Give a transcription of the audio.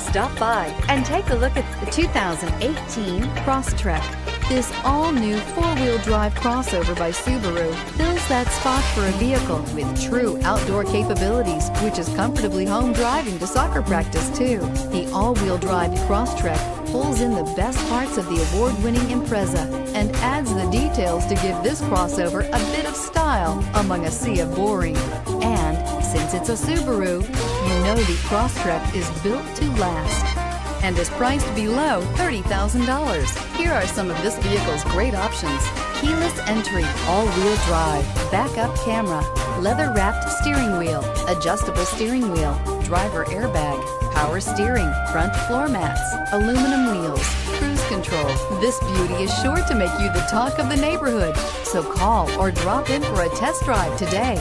stop by and take a look at the 2018 Crosstrek. This all-new four-wheel drive crossover by Subaru fills that spot for a vehicle with true outdoor capabilities, which is comfortably home driving to soccer practice too. The all-wheel drive Crosstrek pulls in the best parts of the award-winning Impreza and adds the details to give this crossover a bit of style among a sea of boring. And since it's a Subaru, you know the Crosstrek is built to last and is priced below $30,000. Here are some of this vehicle's great options: keyless entry, all-wheel drive, backup camera, leather-wrapped steering wheel, adjustable steering wheel, driver airbag, power steering, front floor mats, aluminum wheels, cruise control. This beauty is sure to make you the talk of the neighborhood. So call or drop in for a test drive today.